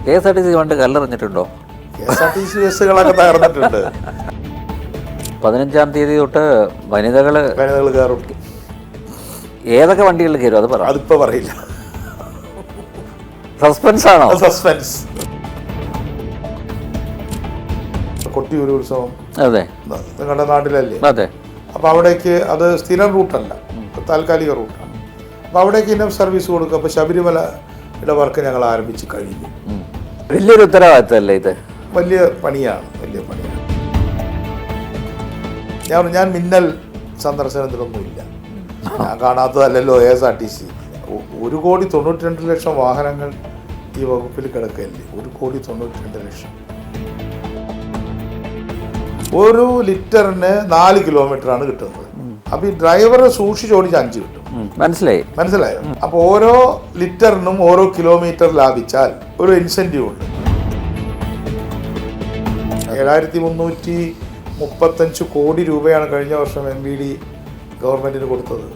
KSRTC പണ്ട് കല്ലെറിഞ്ഞിട്ടുണ്ടോ? KSRTC ബസ്സുകളൊക്കെ തകർന്നിട്ടുണ്ട്. 15-ാം തീയതി തൊട്ട് വനിതകൾ കയറും. ഏതൊക്കെ വണ്ടികളിൽ കയറും അത് പറ. അതിപ്പോ പറയില്ല. സസ്പെൻസ് ആണോ? സസ്പെൻസ്. കൊട്ടിയൂർ ഉത്സവം അതെ നിങ്ങളുടെ നാട്ടിലല്ലേ? അതെ. അപ്പോൾ അവിടേക്ക് അത് സ്ഥിരം റൂട്ടല്ല, താൽക്കാലിക റൂട്ടാണ്. അപ്പോൾ അവിടേക്ക് ഇനം സർവീസ് കൊടുക്കും. അപ്പോൾ ശബരിമലയുടെ വർക്ക് ഞങ്ങൾ ആരംഭിച്ച് കഴിഞ്ഞു. വലിയൊരു ഉത്തരവാദിത്തമല്ലേ ഇത്? വലിയ പണിയാണ്. ഞാൻ മിന്നൽ സന്ദർശനത്തിലൊന്നുമില്ല. ഞാൻ കാണാത്തതല്ലല്ലോ KSRTC. 1,92,00,000 വാഹനങ്ങൾ ഈ വകുപ്പിൽ കിടക്കല്ലേ. 1,92,00,000. ഒരു ലിറ്ററിന് 4 കിലോമീറ്ററാണ് കിട്ടുന്നത്. അപ്പൊ ഈ ഡ്രൈവറെ സൂക്ഷിച്ചോടിച്ച് 5 കിട്ടും. മനസ്സിലായോ? അപ്പൊ ഓരോ ലിറ്ററിനും ഓരോ കിലോമീറ്റർ ലാഭിച്ചാൽ ഒരു ഇൻസെന്റീവ് ഉണ്ട്. 7,335 കോടി രൂപയാണ് കഴിഞ്ഞ വർഷം MVD ഗവൺമെന്റിന് കൊടുത്തത്.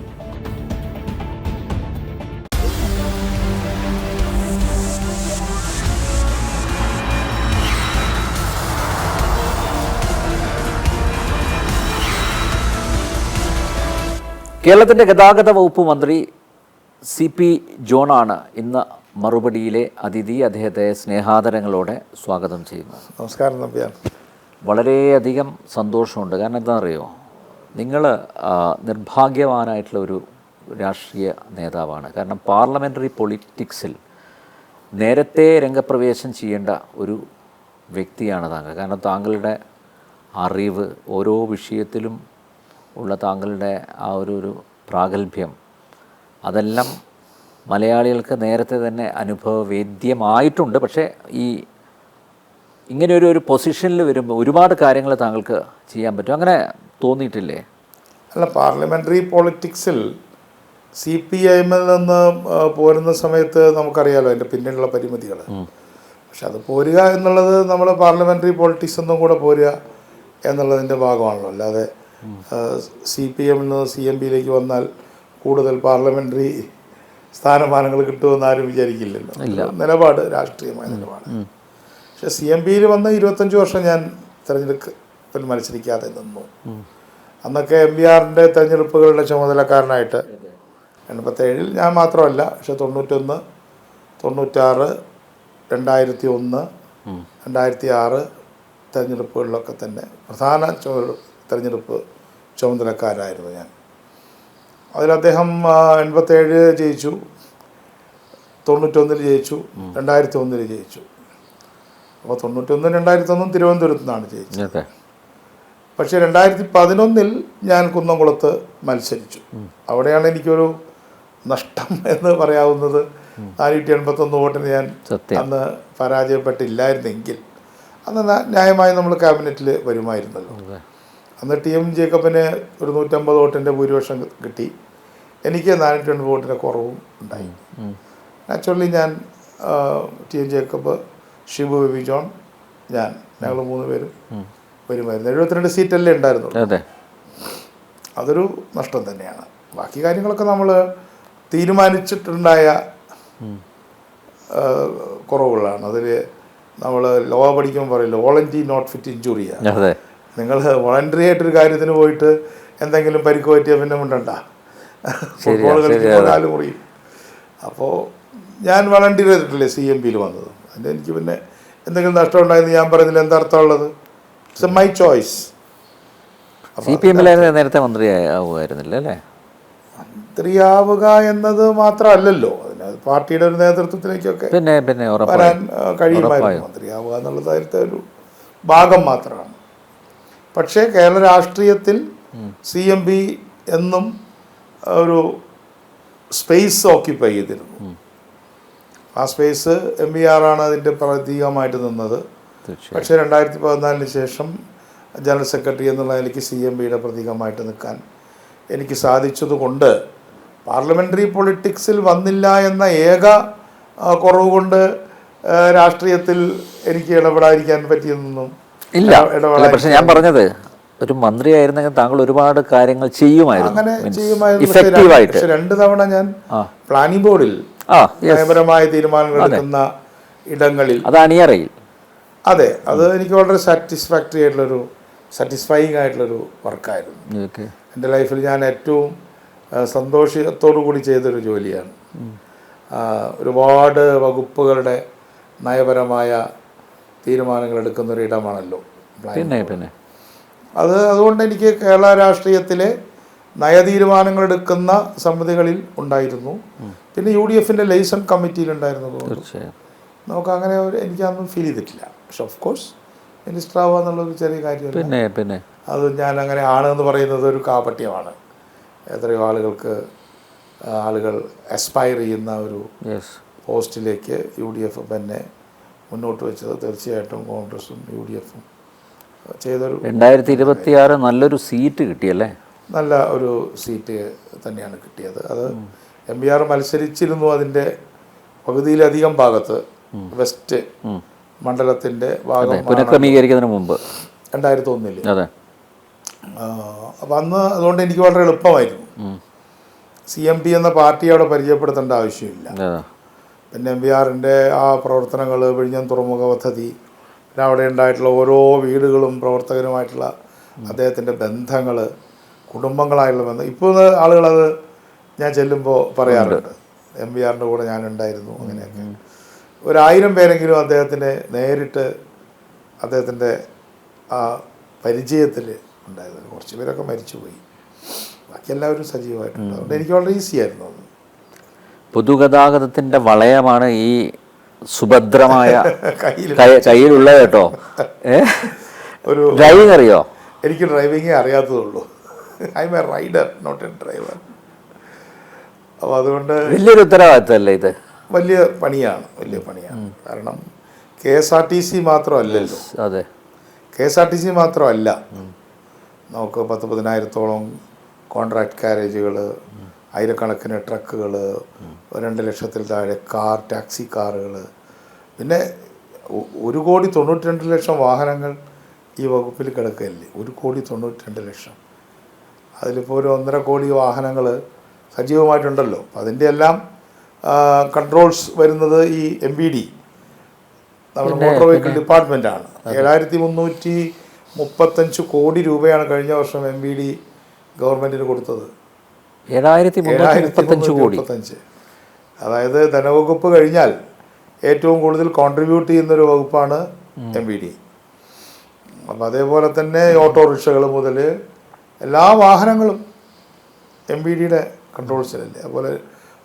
കേരളത്തിൻ്റെ ഗതാഗത വകുപ്പ് മന്ത്രി CP ജോണാണ് ഇന്ന് മറുപടിയിലെ അതിഥി. അദ്ദേഹത്തെ സ്നേഹാദരങ്ങളോടെ സ്വാഗതം ചെയ്യുന്നു. നമസ്കാരം നമ്പ്യാർ. വളരെയധികം സന്തോഷമുണ്ട്. കാരണം എന്താ അറിയോ, നിങ്ങൾ നിർഭാഗ്യവാനായിട്ടുള്ള ഒരു രാഷ്ട്രീയ നേതാവാണ്. കാരണം പാർലമെൻ്ററി പൊളിറ്റിക്സിൽ നേരത്തെ രംഗപ്രവേശം ചെയ്യേണ്ട ഒരു വ്യക്തിയാണ് താങ്കൾ. കാരണം താങ്കളുടെ അറിവ്, ഓരോ വിഷയത്തിലും ഉള്ള താങ്കളുടെ ആ ഒരു പ്രാഗൽഭ്യം, അതെല്ലാം മലയാളികൾക്ക് നേരത്തെ തന്നെ അനുഭവവേദ്യമായിട്ടുണ്ട്. പക്ഷേ ഈ ഇങ്ങനെ ഒരു പൊസിഷനിൽ വരുമ്പോൾ ഒരുപാട് കാര്യങ്ങൾ താങ്കൾക്ക് ചെയ്യാൻ പറ്റും. അങ്ങനെ തോന്നിയിട്ടില്ലേ? അല്ല, പാർലമെൻ്ററി പൊളിറ്റിക്സിൽ CPIMൽ നിന്ന് പോരുന്ന സമയത്ത് നമുക്കറിയാലോ അതിൻ്റെ പിന്നിലുള്ള പരിമിതികൾ. പക്ഷെ അത് പോരുക എന്നുള്ളത് നമ്മൾ പാർലമെൻ്ററി പൊളിറ്റിക്സ് ഒന്നും കൂടെ പോരുക എന്നുള്ളതിൻ്റെ ഭാഗമാണല്ലോ. അല്ലാതെ CPMൽ നിന്ന് CMPയിലേക്ക് വന്നാൽ കൂടുതൽ പാർലമെൻ്ററി സ്ഥാനമാനങ്ങൾ കിട്ടുമെന്ന് ആരും വിചാരിക്കില്ലല്ലോ. നിലപാട്, രാഷ്ട്രീയമായ നിലപാട്. പക്ഷെ CMPയിൽ വന്ന് 25 വർഷം ഞാൻ തെരഞ്ഞെടുപ്പിൽ മത്സരിക്കാതെ നിന്നു. അന്നൊക്കെ MBRൻ്റെ തെരഞ്ഞെടുപ്പുകളുടെ ചുമതലക്കാരനായിട്ട് 87-ൽ ഞാൻ മാത്രമല്ല, പക്ഷെ 91, 96, 2001, 2006 തെരഞ്ഞെടുപ്പുകളിലൊക്കെ തന്നെ പ്രധാന തെരഞ്ഞെടുപ്പ് ചുമതലക്കാരായിരുന്നു ഞാൻ. അതിൽ അദ്ദേഹം 87 ജയിച്ചു, 91 ജയിച്ചു, 2001 ജയിച്ചു. അപ്പോൾ 91, 2001 തിരുവനന്തപുരത്ത് നിന്നാണ് ജയിച്ചത്. പക്ഷേ 2011 ഞാൻ കുന്നംകുളത്ത് മത്സരിച്ചു. അവിടെയാണ് എനിക്കൊരു നഷ്ടം എന്ന് പറയാവുന്നത്. 481 വോട്ടിന് ഞാൻ അന്ന് പരാജയപ്പെട്ടില്ലായിരുന്നെങ്കിൽ അന്ന് ന്യായമായി നമ്മൾ ക്യാബിനറ്റിൽ വരുമായിരുന്നല്ലോ. അന്ന് TM ജേക്കബിന് ഒരു 150 വോട്ടിൻ്റെ ഭൂരിപക്ഷം കിട്ടി. എനിക്ക് 402 വോട്ടിൻ്റെ കുറവും ഉണ്ടായി. നാച്ചുറലി ഞാൻ TM Jacob, Shibu baby John, ഞങ്ങൾ 3 പേരും വരുമായിരുന്നു. 72 സീറ്റല്ലേ ഉണ്ടായിരുന്നുള്ളൂ. അതൊരു നഷ്ടം തന്നെയാണ്. ബാക്കി കാര്യങ്ങളൊക്കെ നമ്മൾ തീരുമാനിച്ചിട്ടുണ്ടായ കുറവുകളാണ്. അതിൽ നമ്മൾ ലോ പഠിക്കുമ്പോൾ പറയില്ല, വോളണ്ടറി നോട്ട് ഫിറ്റ് ഇഞ്ചുറിയാണ്. നിങ്ങൾ വോളണ്ടറി ആയിട്ടൊരു കാര്യത്തിന് പോയിട്ട് എന്തെങ്കിലും പരിക്ക് പറ്റിയാൽ പിന്നെ മിണ്ടണ്ട. ഫുട്ബോൾ കളിക്കുമ്പോൾ കാല് മുറിയും. അപ്പോൾ ഞാൻ വളണ്ടിയർ ചെയ്തിട്ടില്ലേ CMPയിൽ വന്നത്. അതിൻ്റെ എനിക്ക് പിന്നെ എന്തെങ്കിലും നഷ്ടം ഉണ്ടായെന്ന് ഞാൻ പറയുന്നില്ല. എന്താ അർത്ഥമുള്ളത്? It's my choice. CPM നേരത്തെ മന്ത്രിയാവുമായിരുന്നില്ല അല്ലേ? മന്ത്രിയാവുക എന്നത് മാത്രമല്ലല്ലോ, അതിന് പാർട്ടിയുടെ ഒരു നേതൃത്വത്തിലേക്കൊക്കെ വരാൻ കഴിയുമായിരുന്നു. മന്ത്രിയാവുക എന്നുള്ളത് അതിലത്തെ ഒരു ഭാഗം മാത്രമാണ്. പക്ഷേ കേരള രാഷ്ട്രീയത്തിൽ CMP എന്നും ഒരു സ്പേസ് ഓക്യുപ്പൈ ചെയ്തിരുന്നു. ആ സ്പേസ് MBR ആണ് അതിൻ്റെ പ്രതീകമായിട്ട് നിന്നത്. പക്ഷേ 2014 ശേഷം ജനറൽ സെക്രട്ടറി എന്നുള്ള എനിക്ക് CMPയുടെ പ്രതീകമായിട്ട് നിൽക്കാൻ എനിക്ക് സാധിച്ചതുകൊണ്ട് പാർലമെൻ്ററി പൊളിറ്റിക്സിൽ വന്നില്ല എന്ന ഏക കുറവ് കൊണ്ട് രാഷ്ട്രീയത്തിൽ എനിക്ക് ഇടപെടാതിരിക്കാൻ പറ്റിയെന്നൊന്നും ഇല്ല. പക്ഷെ ഞാൻ പറഞ്ഞത്, ഒരു മന്ത്രിയായിരുന്നെങ്കിൽ താങ്കൾ ഒരുപാട് കാര്യങ്ങൾ ചെയ്യുമായിരുന്നു. അങ്ങനെ ചെയ്യുമായിരുന്നു. പക്ഷെ 2 തവണ ഞാൻ പ്ലാനിംഗ് ബോർഡിൽ നയപരമായ തീരുമാനങ്ങൾ എടുക്കുന്ന ഇടങ്ങളിൽ. അത് അണിയറയിൽ. അതെ, അത് എനിക്ക് വളരെ സാറ്റിസ്ഫൈയിങ് ആയിട്ടുള്ളൊരു വർക്കായിരുന്നു. എൻ്റെ ലൈഫിൽ ഞാൻ ഏറ്റവും സന്തോഷത്തോടു കൂടി ചെയ്തൊരു ജോലിയാണ്. ഒരുപാട് വകുപ്പുകളുടെ നയപരമായ തീരുമാനങ്ങൾ എടുക്കുന്നൊരു ഇടമാണല്ലോ പിന്നെ അതുകൊണ്ട് എനിക്ക് കേരള രാഷ്ട്രീയത്തിലെ നയതീരുമാനങ്ങൾ എടുക്കുന്ന സമിതികളിൽ ഉണ്ടായിരുന്നു. പിന്നെ UDF-ൻ്റെ ലൈസൺ കമ്മിറ്റിയിലുണ്ടായിരുന്നു. നമുക്ക് അങ്ങനെ എനിക്കതൊന്നും ഫീൽ ചെയ്തിട്ടില്ല. പക്ഷെ ഓഫ് കോഴ്സ് മിനിസ്റ്റർ ആവുക എന്നുള്ളൊരു ചെറിയ കാര്യമല്ല. പിന്നെ അത് ഞാൻ അങ്ങനെ ആണെന്ന് പറയുന്നത് ഒരു കാപട്യമാണ്. എത്രയോ ആളുകൾ അസ്പയർ ചെയ്യുന്ന ഒരു പോസ്റ്റിലേക്ക് UDF തന്നെ മുന്നോട്ട് വെച്ചത് തീർച്ചയായിട്ടും കോൺഗ്രസും UDF-ഉം ചെയ്തൊരു 2026 നല്ലൊരു സീറ്റ് കിട്ടിയല്ലേ? നല്ല ഒരു സീറ്റ് തന്നെയാണ് കിട്ടിയത്. അത് MBR മത്സരിച്ചിരുന്നു അതിൻ്റെ പകുതിയിലധികം ഭാഗത്ത് വെസ്റ്റ് മണ്ഡലത്തിൻ്റെ ഭാഗം പുനഃക്രമീകരിക്കുന്നതിന് മുമ്പ് 2001. അതെ. അപ്പം അന്ന് അതുകൊണ്ട് എനിക്ക് വളരെ എളുപ്പമായിരുന്നു. CMP എന്ന പാർട്ടി അവിടെ പരിചയപ്പെടുത്തേണ്ട ആവശ്യമില്ല. പിന്നെ MBR-ൻ്റെ ആ പ്രവർത്തനങ്ങൾ, വിഴിഞ്ഞം തുറമുഖ പദ്ധതി, പിന്നെ അവിടെ ഉണ്ടായിട്ടുള്ള ഓരോ വീടുകളും പ്രവർത്തകരുമായിട്ടുള്ള അദ്ദേഹത്തിൻ്റെ ബന്ധങ്ങൾ, കുടുംബങ്ങളായിട്ടുള്ള ബന്ധം. ഇപ്പോൾ ആളുകളത് ഞാൻ ചെല്ലുമ്പോൾ പറയാറുണ്ട്, MBR-ൻ്റെ കൂടെ ഞാനുണ്ടായിരുന്നു അങ്ങനെയൊക്കെ. 1000 പേരെങ്കിലും അദ്ദേഹത്തിനെ നേരിട്ട് അദ്ദേഹത്തിൻ്റെ ആ പരിചയത്തിൽ ഉണ്ടായത്. കുറച്ച് പേരൊക്കെ മരിച്ചുപോയി, ബാക്കി എല്ലാവരും സജീവമായിട്ടുണ്ട്. അതുകൊണ്ട് എനിക്ക് വളരെ ഈസി ആയിരുന്നു അത്. പൊതുഗതാഗതത്തിൻ്റെ വളയമാണ് ഈ സുഭദ്രമായ കയ്യിലുള്ളത് കേട്ടോ. ഒരു ഡ്രൈവിംഗ് അറിയോ? എനിക്ക് ഡ്രൈവിങ്ങേ അറിയാത്തതുള്ളൂ. I'm a rider, not a driver. അപ്പോൾ അതുകൊണ്ട് വലിയൊരു ഉത്തരവാദിത്തമല്ലേ ഇത്? വലിയ പണിയാണ്. കാരണം KSRTC മാത്രമല്ലല്ലോ. അതെ, KSRTC മാത്രമല്ല, നമുക്ക് 10,000-ഓളം കോൺട്രാക്ട് കാരേജുകൾ, ആയിരക്കണക്കിന് ട്രക്കുകൾ, 2 ലക്ഷത്തിൽ താഴെ ടാക്സി കാറുകൾ, പിന്നെ 1,92,00,000 വാഹനങ്ങൾ ഈ വകുപ്പിൽ കിടക്കുകയല്ലേ. 1,92,00,000. അതിലിപ്പോൾ ഒരു 1.5 കോടി വാഹനങ്ങൾ സജീവമായിട്ടുണ്ടല്ലോ. അപ്പം അതിൻ്റെ എല്ലാം കൺട്രോൾസ് വരുന്നത് ഈ MVD, നമ്മുടെ മോട്ടോർ വെഹിക്കിൾ ഡിപ്പാർട്ട്മെൻറ്റാണ്. 7,335 കോടി രൂപയാണ് കഴിഞ്ഞ വർഷം MVD ഗവൺമെൻറ്റിന് കൊടുത്തത്. 7,335. അതായത് ധനവകുപ്പ് കഴിഞ്ഞാൽ ഏറ്റവും കൂടുതൽ കോൺട്രിബ്യൂട്ട് ചെയ്യുന്നൊരു വകുപ്പാണ് MVD. അപ്പം അതേപോലെ തന്നെ ഓട്ടോറിക്ഷകൾ മുതൽ എല്ലാ വാഹനങ്ങളും MVD-യുടെ കൺട്രോൾസിലല്ലേ. അതുപോലെ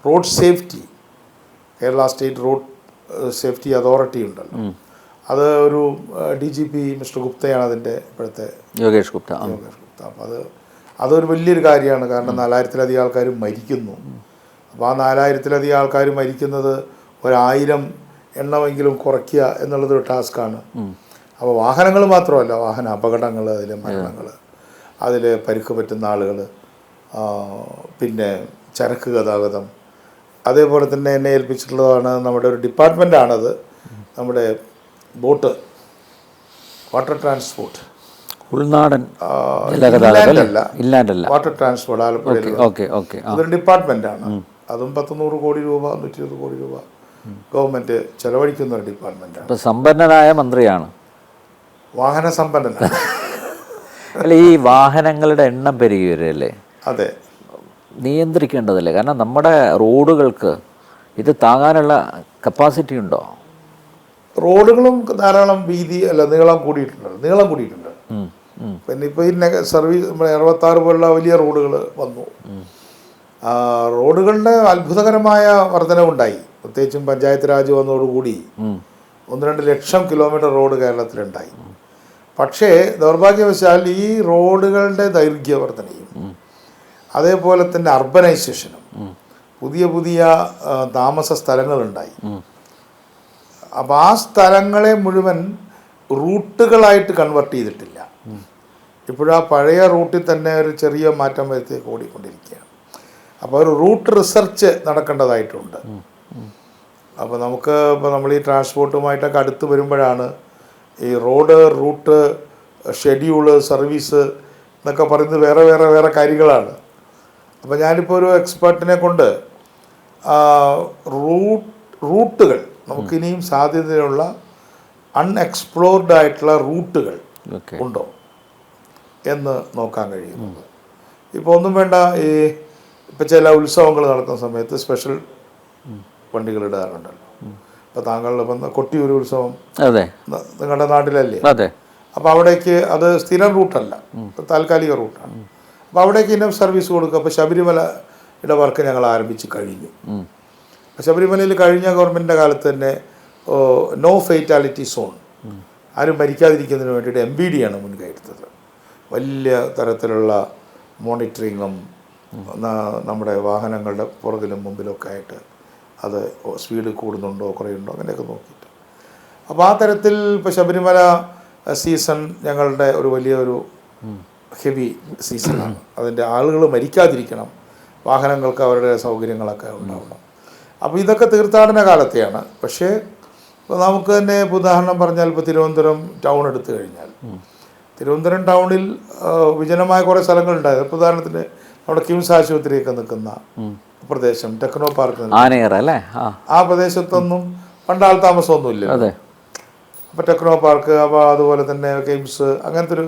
road safety, Kerala state road safety authority ഉണ്ടല്ലോ, അത് ഒരു DGP മിസ്റ്റർ ഗുപ്തയാണ് അതിൻ്റെ ഇപ്പോഴത്തെ യോഗേഷ് ഗുപ്ത. അപ്പോൾ അതൊരു വലിയൊരു കാര്യമാണ്. കാരണം 4,000-ലധികം ആൾക്കാർ മരിക്കുന്നു. അപ്പോൾ ആ 4,000-ലധികം ആൾക്കാർ മരിക്കുന്നത് 1,000 എണ്ണമെങ്കിലും കുറയ്ക്കുക എന്നുള്ളതൊരു ടാസ്ക്കാണ്. അപ്പോൾ വാഹനങ്ങൾ മാത്രമല്ല, വാഹന അപകടങ്ങൾ, അതിലെ മരണങ്ങൾ, അതിൽ പരിക്ക് പറ്റുന്ന ആളുകൾ, പിന്നെ ചരക്ക് ഗതാഗതം, അതേപോലെ തന്നെ എന്നെ ഏൽപ്പിച്ചിട്ടുള്ളതാണ് നമ്മുടെ ഒരു ഡിപ്പാർട്ട്മെൻറ്റാണത്, നമ്മുടെ വാട്ടർ ട്രാൻസ്പോർട്ട്, ഉൾനാടൻ വാട്ടർ ട്രാൻസ്പോർട്ട് ആലപ്പുഴയിൽ അതൊരു ഡിപ്പാർട്ട്മെൻറ്റാണ്. അതും 100 കോടി രൂപ 120 കോടി രൂപ ഗവൺമെൻറ് ചെലവഴിക്കുന്ന ഒരു ഡിപ്പാർട്ട്മെൻറ്റാണ്. സമ്പന്നനായ മന്ത്രിയാണ്, വാഹന സമ്പന്നനാണ്. അല്ല, ഈ വാഹനങ്ങളുടെ എണ്ണം പെരുകി വരികയല്ലേ? അതെ, നിയന്ത്രിക്കേണ്ടതല്ലേ? കാരണം നമ്മുടെ റോഡുകൾക്ക് ഇത് താങ്ങാനുള്ള കപ്പാസിറ്റി ഉണ്ടോ? റോഡുകളും ധാരാളം നീളം കൂടിയിട്ടുണ്ട്. പിന്നെ ഇപ്പോൾ ഈ സർവീസ് 66 പോലുള്ള വലിയ റോഡുകൾ വന്നു. റോഡുകളുടെ അത്ഭുതകരമായ വർധനവുണ്ടായി. പ്രത്യേകിച്ചും പഞ്ചായത്ത് രാജ് വന്നതോടുകൂടി 1-2 ലക്ഷം കിലോമീറ്റർ റോഡ് കേരളത്തിലുണ്ടായി. പക്ഷേ ദൗർഭാഗ്യവശാൽ ഈ റോഡുകളുടെ ദൈർഘ്യവർദ്ധനയും അതേപോലെ തന്നെ അർബനൈസേഷനും പുതിയ താമസ സ്ഥലങ്ങളുണ്ടായി. അപ്പോൾ ആ സ്ഥലങ്ങളെ മുഴുവൻ റൂട്ടുകളായിട്ട് കൺവെർട്ട് ചെയ്തിട്ടില്ല. ഇപ്പോഴും ആ പഴയ റൂട്ടിൽ തന്നെ ഒരു ചെറിയ മാറ്റം വരുത്തി ഓടിക്കൊണ്ടിരിക്കുകയാണ്. അപ്പോൾ ഒരു റൂട്ട് റിസർച്ച് നടക്കേണ്ടതായിട്ടുണ്ട്. അപ്പോൾ ഇപ്പോൾ നമ്മൾ ഈ ട്രാൻസ്പോർട്ടുമായിട്ടൊക്കെ അടുത്ത് വരുമ്പോഴാണ് ഈ റൂട്ട് ഷെഡ്യൂള്, സർവീസ് എന്നൊക്കെ പറയുന്നത് വേറെ കാര്യങ്ങളാണ്. അപ്പോൾ ഞാനിപ്പോൾ ഒരു എക്സ്പെർട്ടിനെ കൊണ്ട് റൂട്ടുകൾ നമുക്കിനിയും സാധ്യതയുള്ള അൺഎക്സ്പ്ലോർഡ് ആയിട്ടുള്ള റൂട്ടുകൾ ഉണ്ടോ എന്ന് നോക്കാൻ കഴിയുന്നത്. ഇപ്പോൾ ഒന്നും വേണ്ട, ഇപ്പം ചില ഉത്സവങ്ങൾ നടക്കുന്ന സമയത്ത് സ്പെഷ്യൽ വണ്ടികൾ ഇടാറുണ്ടല്ലോ. ഇപ്പോൾ താങ്കളുടെ ഇപ്പം കൊട്ടിയൂർ ഉത്സവം നിങ്ങളുടെ നാട്ടിലല്ലേ? അപ്പോൾ അവിടേക്ക് അത് സ്ഥിരം റൂട്ടല്ല, താൽക്കാലിക റൂട്ടാണ്. അപ്പോൾ അവിടേക്ക് ഇനം സർവീസ് കൊടുക്കുക. അപ്പോൾ ശബരിമലയുടെ വർക്ക് ഞങ്ങൾ ആരംഭിച്ച് കഴിഞ്ഞു. ശബരിമലയിൽ കഴിഞ്ഞ ഗവൺമെൻറ്റിൻ്റെ കാലത്ത് തന്നെ നോ ഫെയ്റ്റാലിറ്റി സോൺ, ആരും മരിക്കാതിരിക്കുന്നതിന് വേണ്ടിയിട്ട് MVD ആണ് മുൻകൈ എടുത്തത്. വലിയ തരത്തിലുള്ള മോണിറ്ററിങ്ങും നമ്മുടെ വാഹനങ്ങളുടെ പുറകിലും മുമ്പിലൊക്കെ ആയിട്ട് അത് സ്പീഡ് കൂടുന്നുണ്ടോ കുറയുന്നുണ്ടോ അങ്ങനെയൊക്കെ നോക്കിയിട്ട്. അപ്പോൾ ആ തരത്തിൽ ഇപ്പോൾ ശബരിമല സീസൺ ഞങ്ങളുടെ ഒരു വലിയൊരു ഹെവി സീസണാണ്. അതിൻ്റെ ആളുകൾ മരിക്കാതിരിക്കണം, വാഹനങ്ങൾക്ക് അവരുടെ സൗകര്യങ്ങളൊക്കെ ഉണ്ടാവണം. അപ്പോൾ ഇതൊക്കെ തീർത്ഥാടന കാലത്തെയാണ്. പക്ഷേ ഇപ്പോൾ നമുക്ക് തന്നെ ഉദാഹരണം പറഞ്ഞാൽ ഇപ്പോൾ തിരുവനന്തപുരം ടൗൺ എടുത്തു കഴിഞ്ഞാൽ, തിരുവനന്തപുരം ടൗണിൽ വിജനമായ കുറേ സ്ഥലങ്ങളുണ്ടായത്. ഇപ്പോൾ ഉദാഹരണത്തിന് നമ്മുടെ കിംസ് ആശുപത്രിയൊക്കെ നിൽക്കുന്ന പ്രദേശം, ടെക്നോ പാർക്ക്, അല്ലേ, ആ പ്രദേശത്തൊന്നും പണ്ട് ആൾ താമസമൊന്നുമില്ല. അപ്പോൾ ടെക്നോ പാർക്ക്, അപ്പോൾ അതുപോലെ തന്നെ കിംസ്, അങ്ങനത്തെ ഒരു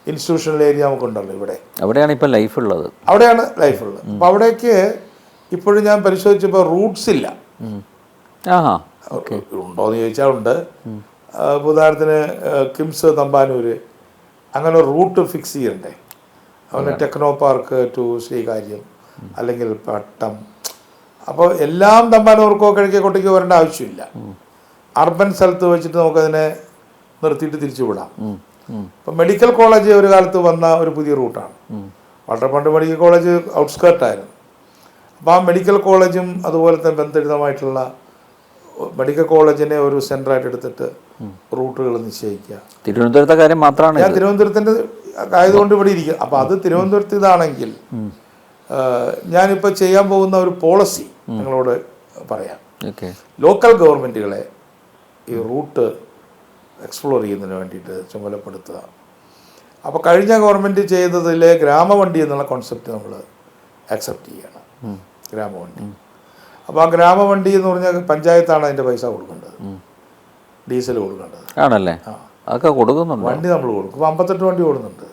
ഇൻസ്റ്റിറ്റ്യൂഷണൽ ഏരിയ നമുക്കുണ്ടല്ലോ ഇവിടെ. അവിടെയാണ് ഇപ്പോൾ ലൈഫ് ഉള്ളത്. അവിടെയാണ് ലൈഫ് ഉള്ളത്. അപ്പോൾ അവിടേക്ക് ഇപ്പോഴും ഞാൻ പരിശോധിച്ചപ്പോൾ റൂട്ട്സ് ഇല്ല. ഉണ്ടോയെന്ന് ചോദിച്ചാൽ ഉണ്ട്. ഉദാഹരണത്തിന് കിംസ് തമ്പാനൂർ അങ്ങനെ റൂട്ട് ഫിക്സ് ചെയ്യണ്ടേ? അതുപോലെ ടെക്നോ പാർക്ക് ടു ശ്രീകാര്യം അല്ലെങ്കിൽ പട്ടം. അപ്പോൾ എല്ലാം തമ്പാനൂർക്കോ കിഴക്കേക്കോട്ടേക്കോ വരേണ്ട ആവശ്യമില്ല. അർബൻ സ്ഥലത്ത് വെച്ചിട്ട് നമുക്കതിനെ നിർത്തിയിട്ട് തിരിച്ചു വിടാം. ഇപ്പം മെഡിക്കൽ കോളേജ് ഒരു കാലത്ത് വന്ന ഒരു പുതിയ റൂട്ടാണ്. വളരെ പണ്ട് മെഡിക്കൽ കോളേജ് ഔട്ട്സ്കേർട്ടായിരുന്നു. അപ്പോൾ ആ മെഡിക്കൽ കോളേജും അതുപോലെ തന്നെ ബന്ധരിതമായിട്ടുള്ള മെഡിക്കൽ കോളേജിനെ ഒരു സെൻ്ററായിട്ട് എടുത്തിട്ട് റൂട്ടുകൾ നിശ്ചയിക്കുക. തിരുവനന്തപുരത്തെ കാര്യം മാത്രമാണ് ഞാൻ തിരുവനന്തപുരത്തിൻ്റെ ആയതുകൊണ്ട് ഇവിടെ ഇരിക്കുക. അപ്പോൾ അത് തിരുവനന്തപുരത്ത് ഇതാണെങ്കിൽ ഞാനിപ്പോൾ ചെയ്യാൻ പോകുന്ന ഒരു പോളിസി നിങ്ങളോട് പറയാം. ലോക്കൽ ഗവൺമെൻറ്റുകളെ ഈ റൂട്ട് എക്സ്പ്ലോർ ചെയ്യുന്നതിന് വേണ്ടിയിട്ട് ചുമതലപ്പെടുത്തുക. അപ്പോൾ കഴിഞ്ഞ ഗവൺമെൻറ് ചെയ്തതിലെ ഗ്രാമവണ്ടി എന്നുള്ള കോൺസെപ്റ്റ് നമ്മൾ ആക്സെപ്റ്റ് ചെയ്യണം. ഗ്രാമവണ്ടി. അപ്പോൾ ആ ഗ്രാമവണ്ടി എന്ന് പറഞ്ഞാൽ പഞ്ചായത്താണ് അതിൻ്റെ പൈസ കൊടുക്കേണ്ടത്, ഡീസൽ കൊടുക്കേണ്ടത്. ആണല്ലേ? അതൊക്കെ കൊടുക്കുന്നുണ്ട്. വണ്ടി നമ്മൾ കൊടുക്കും. ഇപ്പോൾ 58 വണ്ടി ഓടുന്നുണ്ട്.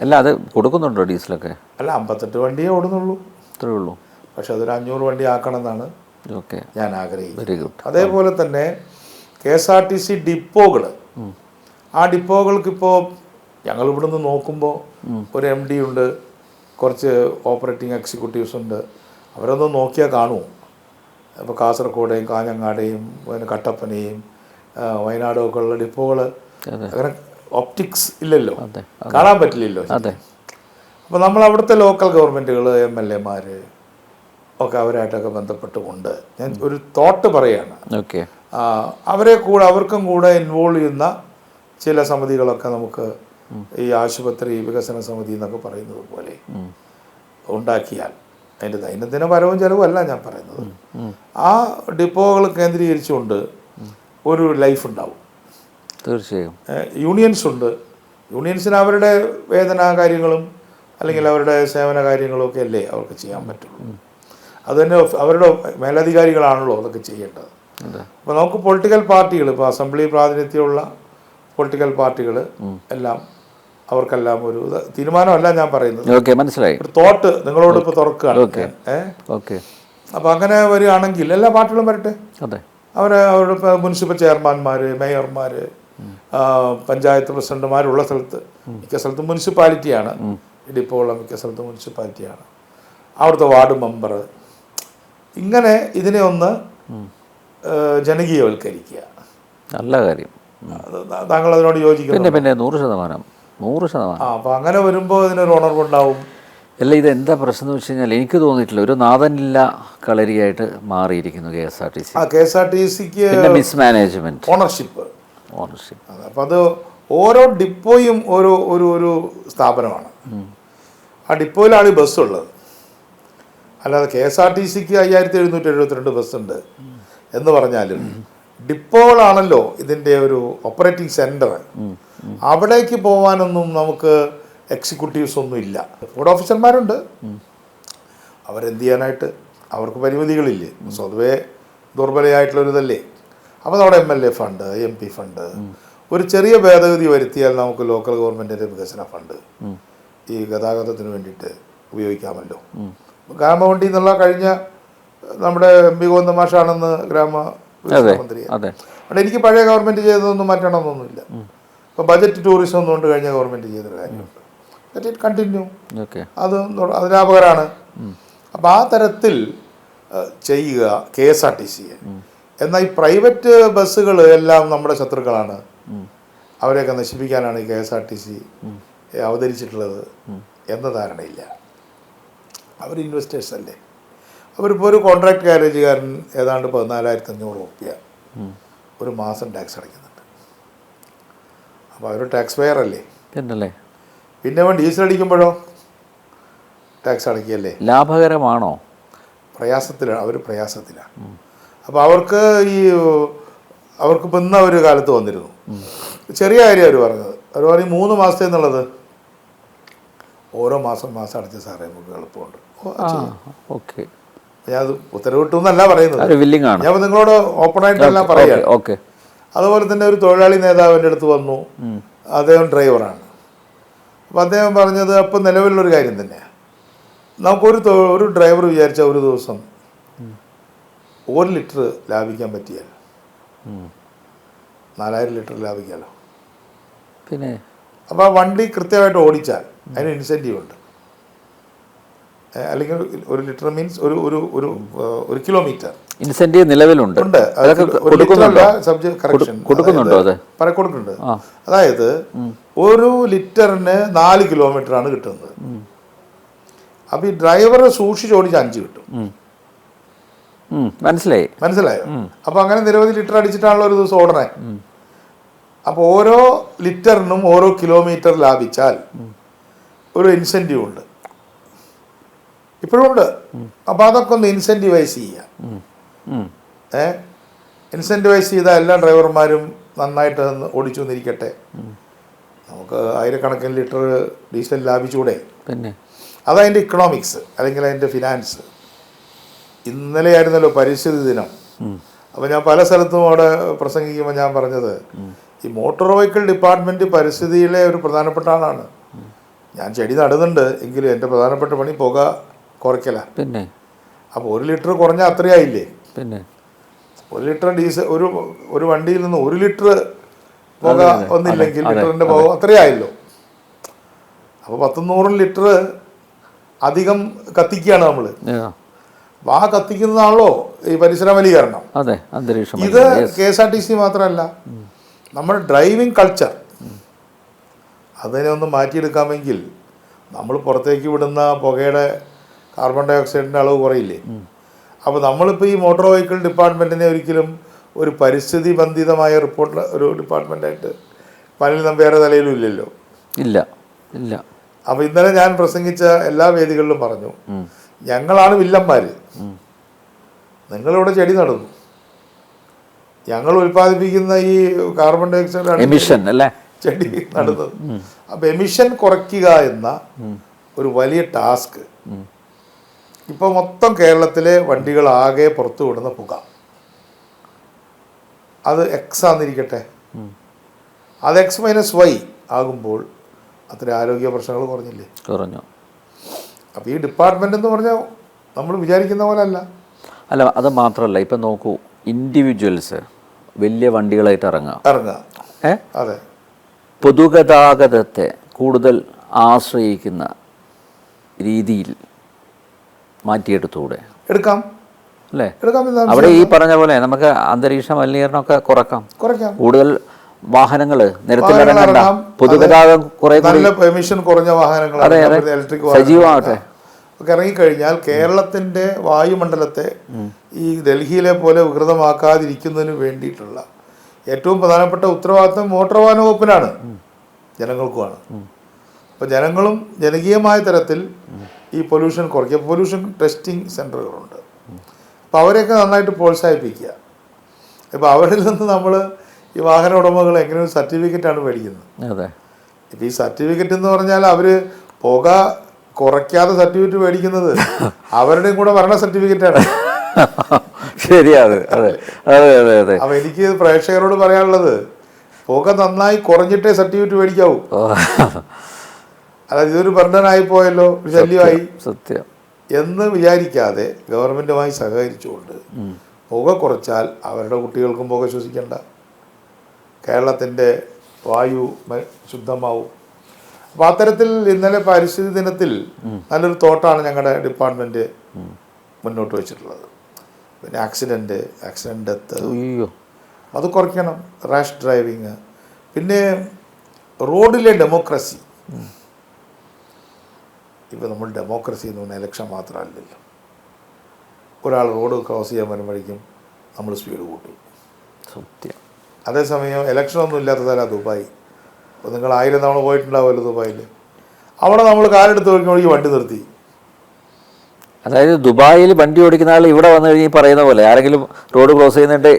അല്ല, അത് കൊടുക്കുന്നുണ്ടോ ഡീസലൊക്കെ? അല്ല, 58 വണ്ടിയേ ഓടുന്നുള്ളൂ. അത്രേ ഉള്ളൂ. പക്ഷെ അതൊരു 500 വണ്ടി ആക്കണം എന്നാണ് ഞാൻ ആഗ്രഹിക്കുന്നത്. Very good. അതേപോലെ തന്നെ KSRTC ഡിപ്പോകൾ, ആ ഡിപ്പോകൾക്കിപ്പോൾ ഞങ്ങൾ ഇവിടുന്ന് നോക്കുമ്പോൾ ഒരു MD ഉണ്ട്, കുറച്ച് ഓപ്പറേറ്റിംഗ് എക്സിക്യൂട്ടീവ്സ് ഉണ്ട്. അവരൊന്നും നോക്കിയാൽ കാണുമോ? ഇപ്പോൾ കാസർഗോഡേയും കാഞ്ഞങ്ങാടെയും പിന്നെ കട്ടപ്പനയും വയനാടും ഒക്കെ ഉള്ള ഡിപ്പോകൾ അങ്ങനെ ഒപ്റ്റിക്സ് ഇല്ലല്ലോ, കാണാൻ പറ്റില്ലല്ലോ. അപ്പോൾ നമ്മൾ അവിടുത്തെ ലോക്കൽ ഗവൺമെൻറ്റുകൾ, MLA ഒക്കെ അവരായിട്ടൊക്കെ ബന്ധപ്പെട്ടുകൊണ്ട് ഞാൻ ഒരു തോട്ട് പറയുകയാണ്. അവർക്കും കൂടെ ഇൻവോൾവ് ചെയ്യുന്ന ചില സമിതികളൊക്കെ നമുക്ക് ഈ ആശുപത്രി വികസന സമിതി എന്നൊക്കെ പറയുന്നത് പോലെ ഉണ്ടാക്കിയാൽ, അതിൻ്റെ ദൈനംദിന വരവും ചിലവുമല്ല ഞാൻ പറയുന്നത്, ആ ഡിപ്പോകൾ കേന്ദ്രീകരിച്ചുകൊണ്ട് ഒരു ലൈഫ് ഉണ്ടാവും. തീർച്ചയായും. യൂണിയൻസ് ഉണ്ട്. യൂണിയൻസിന് അവരുടെ വേതന കാര്യങ്ങളും അല്ലെങ്കിൽ അവരുടെ സേവന കാര്യങ്ങളും ഒക്കെ അല്ലേ അവർക്ക് ചെയ്യാൻ പറ്റുള്ളൂ. അതുതന്നെ അവരുടെ മേലധികാരികളാണല്ലോ അതൊക്കെ ചെയ്യേണ്ടത്. അപ്പോൾ നമുക്ക് പൊളിറ്റിക്കൽ പാർട്ടികൾ, ഇപ്പോൾ അസംബ്ലി പ്രാതിനിധ്യമുള്ള പൊളിറ്റിക്കൽ പാർട്ടികൾ എല്ലാം, അവർക്കെല്ലാം ഒരു തീരുമാനമല്ല ഞാൻ പറയുന്നത്, മനസ്സിലായി, ഒരു തോട്ട് നിങ്ങളോട് ഇപ്പോൾ തുറക്കുകയാണ്. അപ്പോൾ അങ്ങനെ വരികയാണെങ്കിൽ എല്ലാ പാർട്ടികളും വരട്ടെ. അവരുടെ മുനിസിപ്പൽ ചെയർമാൻമാർ, മേയർമാർ, പഞ്ചായത്ത് പ്രസിഡന്റുമാരുള്ള സ്ഥലത്ത്, മിക്ക സ്ഥലത്തും മുനിസിപ്പാലിറ്റിയാണ്, ഡിപ്പോയുള്ള മിക്ക സ്ഥലത്തും മുനിസിപ്പാലിറ്റിയാണ്, അവിടുത്തെ വാർഡ് മെമ്പർ, ഇങ്ങനെ ഇതിനെ ഒന്ന് ജനകീയവൽക്കരിക്കുക. നല്ല കാര്യം. താങ്കൾ അതിനോട് യോജിക്കുന്നു? പിന്നെ 100%. അപ്പോൾ അങ്ങനെ വരുമ്പോൾ ഇതിനൊരു ഉണർവുണ്ടാവും. അല്ല, ഇതെന്താ പ്രശ്നം എന്ന് വെച്ച് കഴിഞ്ഞാൽ എനിക്ക് തോന്നിയിട്ടില്ല, ഒരു നാഥനില്ല കളരിയായിട്ട് മാറിയിരിക്കുന്നു KSRTC. KSRTCക്ക് mismanagement, ownership. അപ്പം അത് ഓരോ ഡിപ്പോയും ഒരു സ്ഥാപനമാണ്. ആ ഡിപ്പോയിലാണ് ഈ ബസ്സുള്ളത്. അല്ലാതെ KSRTCക്ക് 5772 ബസ്സുണ്ട് എന്ന് പറഞ്ഞാലും ഡിപ്പോകളാണല്ലോ ഇതിൻ്റെ ഒരു ഓപ്പറേറ്റിംഗ് സെൻറ്റർ. അവിടേക്ക് പോകാനൊന്നും നമുക്ക് എക്സിക്യൂട്ടീവ്സ് ഒന്നും ഇല്ല. ബോർഡ് ഓഫീസർമാരുണ്ട്, അവരെന്ത് ചെയ്യാനായിട്ട്? അവർക്ക് പരിമിതികളില്ലേ? സ്വതവേ ദുർബലയായിട്ടുള്ളൊരിതല്ലേ. അപ്പോൾ നമ്മുടെ MLA ഫണ്ട്, MP ഫണ്ട്, ഒരു ചെറിയ ഭേദഗതി വരുത്തിയാൽ നമുക്ക് ലോക്കൽ ഗവൺമെൻറ്റിൻ്റെ വികസന ഫണ്ട് ഈ ഗതാഗതത്തിന് വേണ്ടിയിട്ട് ഉപയോഗിക്കാമല്ലോ. ഗ്രാമവണ്ടി എന്നുള്ള കഴിഞ്ഞ നമ്മുടെ MP ഗോവിന്ദ മാഷാണെന്ന് ഗ്രാമമന്ത്രി. അതുകൊണ്ട് എനിക്ക് പഴയ ഗവൺമെൻറ് ചെയ്തതൊന്നും മാറ്റണമെന്നൊന്നുമില്ല. ഇപ്പോൾ ബജറ്റ് ടൂറിസം ഒന്നുകൊണ്ട് കഴിഞ്ഞ ഗവൺമെൻറ് ചെയ്തൊരു കാര്യമുണ്ട്. Let it continue. അത് ലാഭകരമാണ്. അപ്പോൾ ആ തരത്തിൽ ചെയ്യുക KSRTC. എന്നാൽ ഈ പ്രൈവറ്റ് ബസ്സുകൾ എല്ലാം നമ്മുടെ ശത്രുക്കളാണ്, അവരെയൊക്കെ നശിപ്പിക്കാനാണ് ഈ KSRTC അവതരിച്ചിട്ടുള്ളത് എന്ന ധാരണയില്ല. അവർ ഇൻവെസ്റ്റേഴ്സ് അല്ലേ. അവരിപ്പോൾ ഒരു കോൺട്രാക്ട് കാരേജുകാരൻ ഏതാണ്ട് 14,500 റുപ്യ ഒരു മാസം ടാക്സ് അടയ്ക്കുന്നുണ്ട്. അപ്പോൾ അവർ ടാക്സ് പെയർ അല്ലേ. പിന്നെ അവൻ ഡീസൽ അടിക്കുമ്പോഴോ ടാക്സ് അടയ്ക്കുകയല്ലേ. ലാഭകരമാണോ? പ്രയാസത്തിലാണ്, അവർ പ്രയാസത്തിലാണ്. അപ്പോൾ അവർക്ക് ഇപ്പം ഇന്ന ഒരു കാലത്ത് വന്നിരുന്നു, ചെറിയ കാര്യം അവർ പറഞ്ഞത്. അവർ പറയും 3 മാസത്തെ എന്നുള്ളത് ഓരോ മാസം അടച്ച സാറേ നമുക്ക് എളുപ്പമുണ്ട്. ഓക്കെ, ഞാനത് ഉത്തരവിട്ടു എന്നല്ല പറയുന്നത്, ഞാൻ നിങ്ങളോട് ഓപ്പണായിട്ടെല്ലാം പറയുകയാണ്. അതുപോലെ തന്നെ ഒരു തൊഴിലാളി നേതാവിൻ്റെ അടുത്ത് വന്നു, അദ്ദേഹം ഡ്രൈവറാണ്. അപ്പോൾ അദ്ദേഹം പറഞ്ഞത് അപ്പം നിലവിലുള്ളൊരു കാര്യം തന്നെയാണ്. നമുക്കൊരു ഡ്രൈവർ വിചാരിച്ചാൽ ഒരു ദിവസം 1 ലിറ്റർ ലാഭിക്കാൻ പറ്റിയാൽ 4000 ലിറ്റർ ലാഭിക്കാമല്ലോ. പിന്നെ അപ്പോൾ ആ വണ്ടി കൃത്യമായിട്ട് ഓടിച്ചാൽ അതിന് ഇൻസെൻറ്റീവ് ഉണ്ട്. അല്ലെങ്കിൽ 1 ലിറ്റർ മീൻസ് ഒരു കിലോമീറ്റർ ഇൻസെൻറ്റീവ് നിലവിലുണ്ട്. കൊടുക്കുന്നുണ്ട്. അതായത് 1 ലിറ്ററിന് 4 കിലോമീറ്ററാണ് കിട്ടുന്നത്. അപ്പോൾ ഈ ഡ്രൈവർ സൂക്ഷിച്ചോടിച്ച് 5 കിട്ടും. മനസ്സിലായോ? അപ്പോൾ അങ്ങനെ നിരവധി ലിറ്റർ അടിച്ചിട്ടാണല്ലോ ഒരു ദിവസം ഓടണേ. അപ്പോൾ ഓരോ ലിറ്ററിനും ഓരോ കിലോമീറ്റർ ലാഭിച്ചാൽ ഒരു ഇൻസെൻറ്റീവ് ഉണ്ട്, ഇപ്പോഴും ഉണ്ട്. അപ്പോൾ അതൊക്കെ ഒന്ന് ഇൻസെൻറ്റിവൈസ് ചെയ്യുക. ഇൻസെൻറ്റിവൈസ് ചെയ്താൽ എല്ലാ ഡ്രൈവർമാരും നന്നായിട്ട് ഓടിച്ചു എന്നിരിക്കട്ടെ, നമുക്ക് ആയിരക്കണക്കിന് ലിറ്റർ ഡീസൽ ലാഭിച്ചുകൂടെ. പിന്നെ അതതിൻ്റെ ഇക്കണോമിക്സ് അല്ലെങ്കിൽ അതിൻ്റെ ഫിനാൻസ്. ഇന്നലെയായിരുന്നല്ലോ പരിസ്ഥിതി ദിനം. അപ്പോൾ ഞാൻ പല സ്ഥലത്തും അവിടെ പ്രസംഗിക്കുമ്പോൾ ഞാൻ പറഞ്ഞത് ഈ മോട്ടോർ വെഹിക്കിൾ ഡിപ്പാർട്ട്മെൻറ്റ് പരിസ്ഥിതിയിലെ ഒരു പ്രധാനപ്പെട്ട ആളാണ്. ഞാൻ ചെടി നടുന്നുണ്ട് എങ്കിലും എൻ്റെ പ്രധാനപ്പെട്ട പണി പുക കുറയ്ക്കല. പിന്നെ അപ്പോൾ 1 ലിറ്റർ കുറഞ്ഞാൽ അത്രയായില്ലേ. പിന്നെ 1 ലിറ്റർ ഡീസൽ ഒരു വണ്ടിയിൽ നിന്ന് 1 ലിറ്റർ പുക ഒന്നില്ലെങ്കിൽ ലിറ്ററിൻ്റെ പുക അത്രയായല്ലോ. അപ്പോൾ 100 ലിറ്റർ അധികം കത്തിക്കുകയാണ് നമ്മൾ. ആ കത്തിക്കുന്നതാണല്ലോ ഈ പരിസര മലിനീകരണം. ഇത് KSRTC മാത്രമല്ല, നമ്മുടെ ഡ്രൈവിംഗ് കൾച്ചർ അതിനെ ഒന്ന് മാറ്റിയെടുക്കാമെങ്കിൽ നമ്മൾ പുറത്തേക്ക് വിടുന്ന പുകയുടെ കാർബൺ ഡൈ ഓക്സൈഡിൻ്റെ അളവ് കുറയില്ലേ. അപ്പോൾ നമ്മളിപ്പോൾ ഈ മോട്ടോർ വെഹിക്കിൾ ഡിപ്പാർട്ട്മെൻറ്റിനെ ഒരിക്കലും ഒരു പരിസ്ഥിതി ബന്ധിതമായ ഒരു ഡിപ്പാർട്ട്മെൻറ്റായിട്ട് പലരും വേറെ തലയിലും ഇല്ലല്ലോ. ഇല്ല. അപ്പോൾ ഇന്നലെ ഞാൻ പ്രസംഗിച്ച എല്ലാ വേദികളിലും പറഞ്ഞു, ഞങ്ങളാണ് വില്ലന്മാർ, നിങ്ങളിവിടെ ചെടി നടുന്നു, ഞങ്ങൾ ഉൽപ്പാദിപ്പിക്കുന്ന ഈ കാർബൺ ഡൈ ഓക്സൈഡ് എമിഷൻ അല്ലേ ചെടി നടുന്നത്. അപ്പോൾ എമിഷൻ കുറയ്ക്കുക എന്ന ഒരു വലിയ ടാസ്ക് ഇപ്പോൾ മൊത്തം കേരളത്തിലെ വണ്ടികളാകെ പുറത്തു വിടുന്ന പുക അത് എക്സ് ആന്നിരിക്കട്ടെ, അത് X-Y ആകുമ്പോൾ അത്ര ആരോഗ്യ പ്രശ്നങ്ങൾ കുറഞ്ഞു. അപ്പോൾ ഈ ഡിപ്പാർട്ട്മെൻ്റ് എന്ന് പറഞ്ഞാൽ നമ്മൾ വിചാരിക്കുന്ന പോലെ അല്ല. അത് മാത്രമല്ല, ഇപ്പം നോക്കൂ, ഇൻഡിവിജ്വൽസ് വലിയ വണ്ടികളായിട്ട് ഇറങ്ങുക. അതെ, പൊതുഗതാഗതത്തെ കൂടുതൽ ആശ്രയിക്കുന്ന രീതിയിൽ മാറ്റിയെടുത്തൂടെ? എടുക്കാം അല്ലേ? അവിടെ ഈ പറഞ്ഞ പോലെ നമുക്ക് അന്തരീക്ഷ മലിനീകരണമൊക്കെ കുറയ്ക്കാം. കൂടുതൽ വാഹനങ്ങൾ നിരത്തിലിറങ്ങണ്ട, പൊതുഗതാഗതം കുറെ എമിഷൻ കുറഞ്ഞ വാഹനങ്ങൾ ഇലക്ട്രിക് സജീവമാകട്ടെ ഒക്കെ ഇറങ്ങിക്കഴിഞ്ഞാൽ കേരളത്തിൻ്റെ വായുമണ്ഡലത്തെ ഈ ഡൽഹിയിലെ പോലെ വികൃതമാക്കാതിരിക്കുന്നതിന് വേണ്ടിയിട്ടുള്ള ഏറ്റവും പ്രധാനപ്പെട്ട ഉത്തരവാദിത്വം മോട്ടോർ വാഹന വകുപ്പിനാണ്, ജനങ്ങൾക്കുമാണ്. അപ്പോൾ ജനങ്ങളും ജനകീയമായ തരത്തിൽ ഈ പൊല്യൂഷൻ കുറയ്ക്കുക. പൊല്യൂഷൻ ടെസ്റ്റിംഗ് സെൻ്ററുകളുണ്ട്, അപ്പോൾ അവരെയൊക്കെ നന്നായിട്ട് പ്രോത്സാഹിപ്പിക്കുക. ഇപ്പോൾ അവരിൽ നിന്ന് നമ്മൾ ഈ വാഹന ഉടമകൾ എങ്ങനെ ഒരു സർട്ടിഫിക്കറ്റാണ് മേടിക്കുന്നത്. ഇപ്പോൾ ഈ സർട്ടിഫിക്കറ്റ് എന്ന് പറഞ്ഞാൽ അവർ പുക കുറയ്ക്കാതെ സർട്ടിഫിക്കറ്റ് മേടിക്കുന്നത് അവരുടെയും കൂടെ ഭരണ സർട്ടിഫിക്കറ്റാണ്. ശരിയാണ്. അതെ അതെ അതെ അതെ. അപ്പം എനിക്ക് പ്രേക്ഷകരോട് പറയാനുള്ളത്, പുക നന്നായി കുറഞ്ഞിട്ടേ സർട്ടിഫിക്കറ്റ് മേടിക്കാവൂ. അതായത് ഇതൊരു ബർഡനായി പോയല്ലോ, ഒരു ശല്യമായി സത്യം എന്ന് വിചാരിക്കാതെ ഗവൺമെൻറ്റുമായി സഹകരിച്ചുകൊണ്ട് പുക കുറച്ചാൽ അവരുടെ കുട്ടികൾക്കും പുക ശ്വസിക്കേണ്ട, കേരളത്തിൻ്റെ വായു ശുദ്ധമാവും. അപ്പോൾ അത്തരത്തിൽ ഇന്നലെ പരിസ്ഥിതി ദിനത്തിൽ നല്ലൊരു തോട്ടാണ് ഞങ്ങളുടെ ഡിപ്പാർട്ട്മെൻറ്റ് മുന്നോട്ട് വെച്ചിട്ടുള്ളത്. പിന്നെ ആക്സിഡൻറ്റ് ഡെത്ത് അത് കുറയ്ക്കണം, റാഷ് ഡ്രൈവിങ്, പിന്നെ റോഡിലെ ഡെമോക്രസി. ഇപ്പോൾ നമ്മൾ ഡെമോക്രസി എന്ന് പറഞ്ഞാൽ ഇലക്ഷൻ മാത്രമല്ലല്ലോ. ഒരാൾ റോഡ് ക്രോസ് ചെയ്യാൻ വരുമ്പോഴേക്കും നമ്മൾ സ്പീഡ് കൂട്ടും. സത്യം. അതേസമയം ഇലക്ഷനൊന്നും ഇല്ലാത്ത സ്ഥലമാണ് ദുബായ്. അപ്പോൾ നിങ്ങൾ 1000 തവണ പോയിട്ടുണ്ടാവുമല്ലോ ദുബായിൽ. അവിടെ നമ്മൾ കാലെടുത്ത് നോക്കി വണ്ടി നിർത്തി. അതായത് ദുബായിൽ വണ്ടി ഓടിക്കുന്ന ആൾ ഇവിടെ വന്നു കഴിഞ്ഞ് പറയുന്ന പോലെ ആരെങ്കിലും റോഡ് ക്രോസ് ചെയ്യുന്നുണ്ട്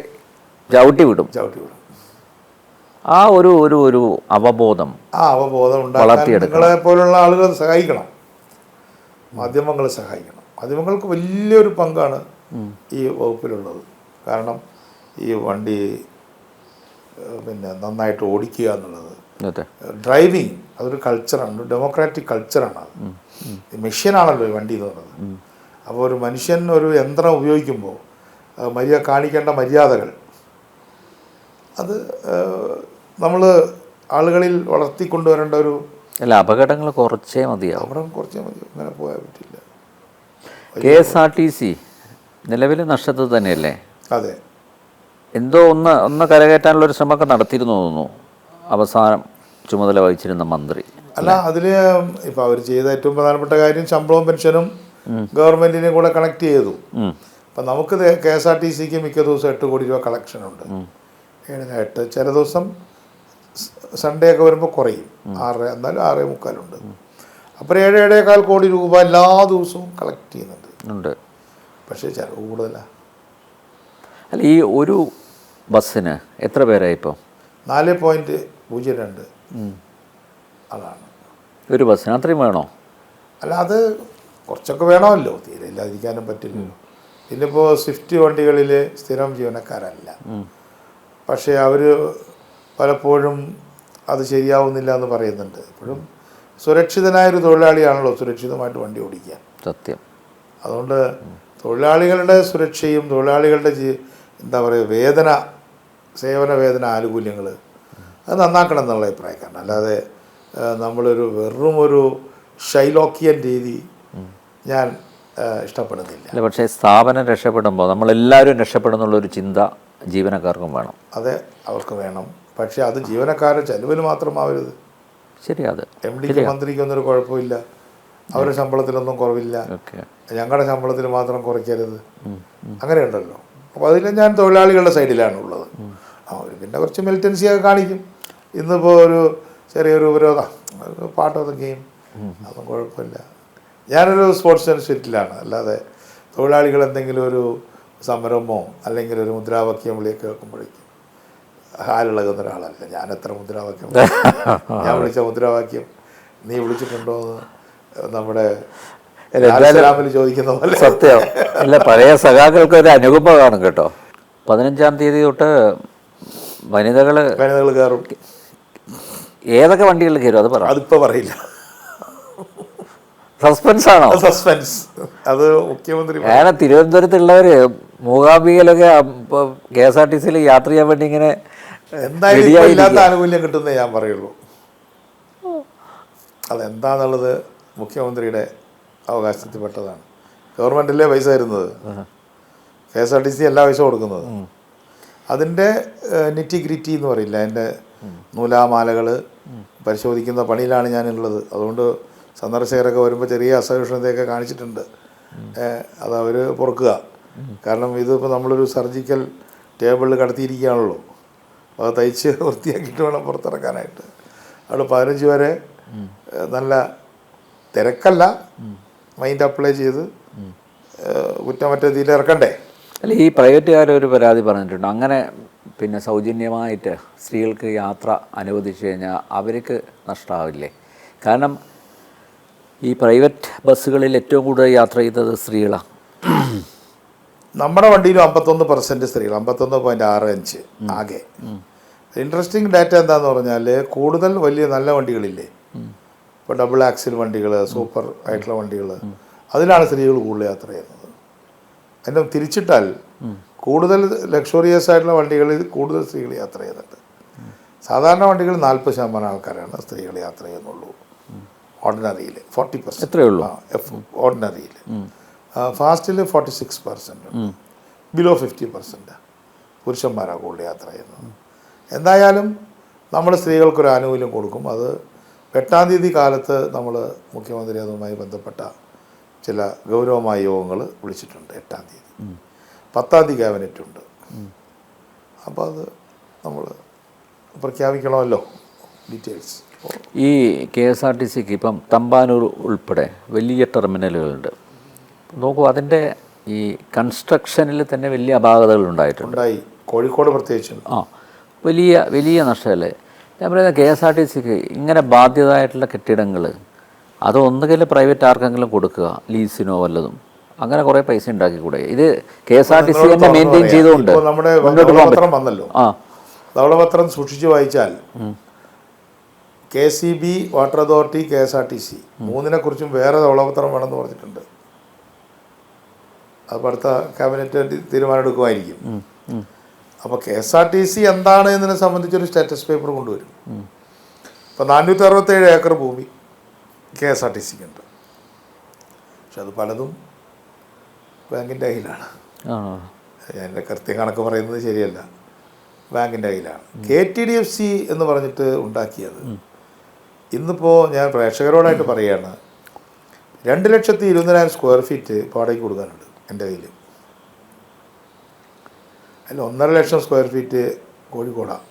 ചവിട്ടി വിടും. ആ ഒരു ഒരു ഒരു അവബോധം ഉണ്ടാക്കാൻ നിങ്ങളെ പോലുള്ള ആളുകൾ സഹായിക്കണം, മാധ്യമങ്ങൾ സഹായിക്കണം. മാധ്യമങ്ങൾക്ക് വലിയൊരു പങ്കാണ് ഈ വകുപ്പിലുള്ളത്. കാരണം ഈ വണ്ടി പിന്നെ നന്നായിട്ട് ഓടിക്കുക എന്നുള്ളത്, ഡ്രൈവിങ് അതൊരു കൾച്ചറാണ്, ഡെമോക്രാറ്റിക് കൾച്ചറാണ്. അത് മെഷീനാണല്ലോ ഈ വണ്ടി എന്ന് പറയുന്നത്. അപ്പോൾ ഒരു മനുഷ്യൻ ഒരു യന്ത്രം ഉപയോഗിക്കുമ്പോൾ കാണിക്കേണ്ട മര്യാദകൾ അത് നമ്മൾ ആളുകളിൽ വളർത്തിക്കൊണ്ടുവരേണ്ട ഒരു അപകടങ്ങൾ കുറച്ചേ മതിയാവും. അങ്ങനെ പോയാൽ പറ്റില്ല. KSRTC നിലവിൽ നഷ്ടത്തിൽ തന്നെയല്ലേ? അതെ. എന്തോ ഒന്ന് കരകയറ്റാനുള്ളൊരു ശ്രമമൊക്കെ നടത്തിയിരുന്നു തോന്നുന്നു അവസാനം ചുമതല വഹിച്ചിരുന്ന മന്ത്രി. അല്ല, അതിൽ ഇപ്പോൾ അവർ ചെയ്ത ഏറ്റവും പ്രധാനപ്പെട്ട കാര്യം ശമ്പളവും പെൻഷനും ഗവൺമെൻറ്റിനെ കൂടെ കണക്ട് ചെയ്തു. അപ്പം നമുക്ക് KSRTCക്ക് മിക്ക ദിവസം 8 കോടി രൂപ കളക്ഷനുണ്ട്. 7 ചില ദിവസം സൺഡേ ഒക്കെ വരുമ്പോൾ കുറയും, 6 എന്നാലും 6.25 അപ്പോൾ 7-7.25 കോടി രൂപ എല്ലാ ദിവസവും കളക്ട് ചെയ്യുന്നുണ്ട്. പക്ഷേ ചിലവ് കൂടുതലാണ്. അല്ല, ഈ ഒരു ബസ്സിന് എത്ര പേരായി ഇപ്പോൾ? 4.02 അതാണ് ഒരു ബസ്സിന്. അത്രയും വേണോ? അല്ല, അത് കുറച്ചൊക്കെ വേണമല്ലോ, തീരെ ഇല്ലാതിരിക്കാനും പറ്റില്ലല്ലോ. പിന്നെ ഇപ്പോൾ സ്വിഫ്റ്റ് വണ്ടികളിൽ സ്ഥിരം ജീവനക്കാരല്ല, പക്ഷേ അവർ പലപ്പോഴും അത് ശരിയാവുന്നില്ല എന്ന് പറയുന്നുണ്ട്. എപ്പോഴും സുരക്ഷിതനായൊരു തൊഴിലാളിയാണല്ലോ സുരക്ഷിതമായിട്ട് വണ്ടി ഓടിക്കാൻ. സത്യം. അതുകൊണ്ട് തൊഴിലാളികളുടെ സുരക്ഷയും തൊഴിലാളികളുടെ എന്താ പറയുക സേവന വേതന ആനുകൂല്യങ്ങൾ അത് നന്നാക്കണം എന്നുള്ള അഭിപ്രായക്കാരാണ്. അല്ലാതെ നമ്മളൊരു വെറും ഷൈലോക്കിയൻ രീതി ഞാൻ ഇഷ്ടപ്പെടുന്നില്ല. അല്ല, പക്ഷേ സ്ഥാപനം രക്ഷപ്പെടുമ്പോൾ നമ്മളെല്ലാവരും രക്ഷപ്പെടുന്നുള്ളൊരു ചിന്ത ജീവനക്കാർക്കും വേണം. അതെ, അവർക്ക് വേണം. പക്ഷേ അത് ജീവനക്കാരുടെ ചെലവിൽ മാത്രമാവരുത്. ശരിയാത്. MDക്ക് മന്ത്രിക്കൊന്നൊരു കുഴപ്പമില്ല, അവരുടെ ശമ്പളത്തിലൊന്നും കുറവില്ല, ഞങ്ങളുടെ ശമ്പളത്തിൽ മാത്രം കുറയ്ക്കരുത്, അങ്ങനെയുണ്ടല്ലോ. അപ്പോൾ അതിൽ ഞാൻ തൊഴിലാളികളുടെ സൈഡിലാണ് ഉള്ളത്. അവർ പിന്നെ കുറച്ച് മിലിറ്റൻസിയൊക്കെ കാണിക്കും. ഇന്നിപ്പോൾ ഒരു ചെറിയൊരു ഉപരോധം, പാർട്ട് ഓഫ് ദ ഗെയിം, അതൊന്നും കുഴപ്പമില്ല. ഞാനൊരു സ്പോർട്സ് സ്പിരിറ്റിലാണ്, അല്ലാതെ തൊഴിലാളികൾ എന്തെങ്കിലും ഒരു സമരമോ അല്ലെങ്കിൽ ഒരു മുദ്രാവാക്യം വിളിയൊക്കെ കേൾക്കുമ്പോഴേക്കും ഹാലിളകുന്ന ഒരാളല്ല. ഞാൻ എത്ര മുദ്രാവാക്യം ഞാൻ വിളിച്ച മുദ്രാവാക്യം നീ വിളിച്ചിട്ടുണ്ടോ എന്ന് നമ്മുടെ ചോദിക്കുന്ന പോലെ. സത്യം. അല്ല, പഴയ സഖാക്കൾക്ക് ഒരു അനുകമ്പ കാണും കേട്ടോ. 15-ാം തീയതി തൊട്ട് വനിതകൾ കയറും. ഏതൊക്കെ വണ്ടികളിൽ കയറും അത് പറ. അതിപ്പോൾ പറയില്ല. സസ്പെൻസ് ആണോ? സസ്പെൻസ്. അത് മുഖ്യമന്ത്രി കാരണം തിരുവനന്തപുരത്തുള്ളവര് മൂകാംബികയിലൊക്കെ KSRTCയിൽ യാത്ര ചെയ്യാൻ വേണ്ടി ഇങ്ങനെ എന്തായാലും ഇല്ലാത്ത ആനുകൂല്യം കിട്ടുന്നേ ഞാൻ പറയുള്ളൂ. അതെന്താന്നുള്ളത് മുഖ്യമന്ത്രിയുടെ അവകാശത്തിൽപ്പെട്ടതാണ്. ഗവൺമെൻറ്റല്ലേ പൈസ തരുന്നത്, KSRTC എല്ലാ പൈസ കൊടുക്കുന്നത്. അതിൻ്റെ നിറ്റി ഗ്രിറ്റി എന്ന് പറയില്ല, അതിൻ്റെ നൂലാമാലകൾ പരിശോധിക്കുന്ന പണിയിലാണ് ഞാനുള്ളത്. അതുകൊണ്ട് സന്ദർശകരൊക്കെ വരുമ്പോൾ ചെറിയ അസഹിഷ്ണുതയൊക്കെ കാണിച്ചിട്ടുണ്ട്. അതവർ പൊറുക്കുക. കാരണം ഇതിപ്പോൾ നമ്മളൊരു സർജിക്കൽ ടേബിളിൽ കടത്തിയിരിക്കുകയാണല്ലോ, അത് തയ്ച്ച് വൃത്തിയാക്കിയിട്ട് വേണം പുറത്തിറക്കാനായിട്ട്. അവിടെ 15 വരെ നല്ല തിരക്കല്ല, മൈൻഡ് അപ്ലൈ ചെയ്ത് കുറ്റമറ്റ രീതിയിൽ ഇറക്കണ്ടേ. അല്ല, ഈ പ്രൈവറ്റുകാരൊരു പരാതി പറഞ്ഞിട്ടുണ്ട്, അങ്ങനെ പിന്നെ സൗജന്യമായിട്ട് സ്ത്രീകൾക്ക് യാത്ര അനുവദിച്ചു കഴിഞ്ഞാൽ അവർക്ക് നഷ്ടമാവില്ലേ? കാരണം ഈ പ്രൈവറ്റ് ബസ്സുകളിൽ ഏറ്റവും കൂടുതൽ യാത്ര ചെയ്തത് സ്ത്രീകളാണ്. നമ്മുടെ വണ്ടിയിലും 51% സ്ത്രീകൾ, 51.65 ആകെ. ഇൻട്രസ്റ്റിംഗ് ഡാറ്റ എന്താണെന്ന് പറഞ്ഞാൽ കൂടുതൽ വലിയ നല്ല വണ്ടികളില്ലേ, ഇപ്പോൾ ഡബിൾ ആക്സിൽ വണ്ടികൾ, സൂപ്പർ ആയിട്ടുള്ള വണ്ടികൾ, അതിലാണ് സ്ത്രീകൾ കൂടുതൽ യാത്ര ചെയ്യുന്നത്. അതിൻ്റെ തിരിച്ചിട്ടാൽ കൂടുതൽ ലക്ഷറിയസ് ആയിട്ടുള്ള വണ്ടികളിൽ കൂടുതൽ സ്ത്രീകൾ യാത്ര ചെയ്യുന്നുണ്ട്. സാധാരണ വണ്ടികൾ 40% ആൾക്കാരാണ് സ്ത്രീകൾ യാത്ര ചെയ്യുന്നുള്ളൂ. ഓർഡിനറിയിൽ 40%. എത്രയേ ഉള്ളൂ ഓർഡിനറിയിൽ. ഫാസ്റ്റിൽ 46%, ബിലോ 50% പുരുഷന്മാരാണ് കൂടുതൽ യാത്ര ചെയ്യുന്നത്. എന്തായാലും നമ്മൾ സ്ത്രീകൾക്കൊരു ആനുകൂല്യം കൊടുക്കും. അത് 8-ാം തീയതി കാലത്ത് നമ്മൾ മുഖ്യമന്ത്രി അതുമായി ബന്ധപ്പെട്ട ചില ഗൗരവമായ യോഗങ്ങൾ വിളിച്ചിട്ടുണ്ട്. 8-ാം തീയതി, 10-ാം തീയതി ക്യാബിനറ്റ് ഉണ്ട്. അപ്പോൾ അത് നമ്മൾ പ്രഖ്യാപിക്കണമല്ലോ ഡീറ്റെയിൽസ്. ഈ KSRTCക്ക് ഇപ്പം തമ്പാനൂർ ഉൾപ്പെടെ വലിയ ടെർമിനലുകളുണ്ട്. നോക്കൂ, അതിൻ്റെ ഈ കൺസ്ട്രക്ഷനിൽ തന്നെ വലിയ അപാകതകളുണ്ടായിട്ടുണ്ട്. കോഴിക്കോട് പ്രത്യേകിച്ചും വലിയ വലിയ നഷ്ടമല്ലേ. ഞാൻ പറയുന്നത് KSRTCക്ക് ഇങ്ങനെ ബാധ്യതയായിട്ടുള്ള കെട്ടിടങ്ങൾ അത് ഒന്നുകിൽ പ്രൈവറ്റ് ആർക്കെങ്കിലും കൊടുക്കുക, ലീസിനോ വല്ലതും, അങ്ങനെ കുറേ പൈസ ഉണ്ടാക്കിക്കൂടെ? ഇത് KSRTC തന്നെ മെയിൻറ്റെയിൻ ചെയ്തുകൊണ്ട് നമ്മുടെ ധവളപത്രം വന്നല്ലോ. ധവളപത്രം സൂക്ഷിച്ച് വായിച്ചാൽ KCB, വാട്ടർ അതോറിറ്റി, KSRTC മൂന്നിനെക്കുറിച്ചും വേറെ ധവളപത്രം വേണമെന്ന് പറഞ്ഞിട്ടുണ്ട്. അപ്പോൾ അടുത്ത ക്യാബിനറ്റ് തീരുമാനം എടുക്കുമായിരിക്കും. അപ്പോൾ KSRTC എന്താണ് എന്നതിനെ സംബന്ധിച്ചൊരു സ്റ്റാറ്റസ് പേപ്പർ കൊണ്ടുവരും. ഇപ്പോൾ 467 ഏക്കർ ഭൂമി KSRTCക്ക് ഉണ്ട്. പക്ഷെ അത് പലതും ബാങ്കിൻ്റെ കയ്യിലാണ്. എൻ്റെ കൃത്യം കണക്ക് പറയുന്നത് ശരിയല്ല, ബാങ്കിൻ്റെ കയ്യിലാണ്. KTDFC എന്ന് പറഞ്ഞിട്ട് ഉണ്ടാക്കിയത് ഇന്നിപ്പോൾ ഞാൻ പ്രേക്ഷകരോടായിട്ട് പറയുകയാണ്, 2,20,000 സ്ക്വയർ ഫീറ്റ് വാടകയ്ക്ക് കൊടുക്കാനുണ്ട് എൻ്റെ കയ്യിൽ. അതിൽ 1.5 ലക്ഷം സ്ക്വയർ ഫീറ്റ് കോഴിക്കോടാണ്.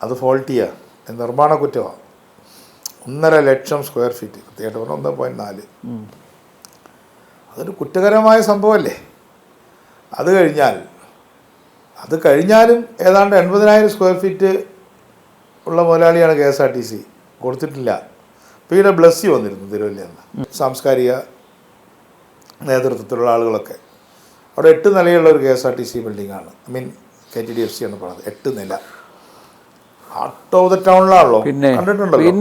അത് ഫോൾട്ടിയാണ്, നിർമ്മാണ കുറ്റമാണ്. 1.5 ലക്ഷം സ്ക്വയർ ഫീറ്റ്, കൃത്യമായിട്ട് പറഞ്ഞാൽ 1.4. അതൊരു കുറ്റകരമായ സംഭവമല്ലേ. അത് കഴിഞ്ഞാലും ഏതാണ്ട് 80,000 സ്ക്വയർ ഫീറ്റ് ഉള്ള മുതലാളിയാണ് KSRTC, കൊടുത്തിട്ടില്ല. PWC വന്നിരുന്നു തിരുവല്ലയിൽ, സാംസ്കാരിക നേതൃത്വത്തിലുള്ള ആളുകളൊക്കെ. അവിടെ 8 നിലയുള്ള ഒരു KSRTC ബിൽഡിങ്ങാണ്, KTDFC എന്ന് പറയുന്നത്. 8 നില, ഹാർട്ട് ഓഫ് ദ ടൗണിലാണല്ലോ, കണ്ടിട്ടുണ്ടല്ലോ.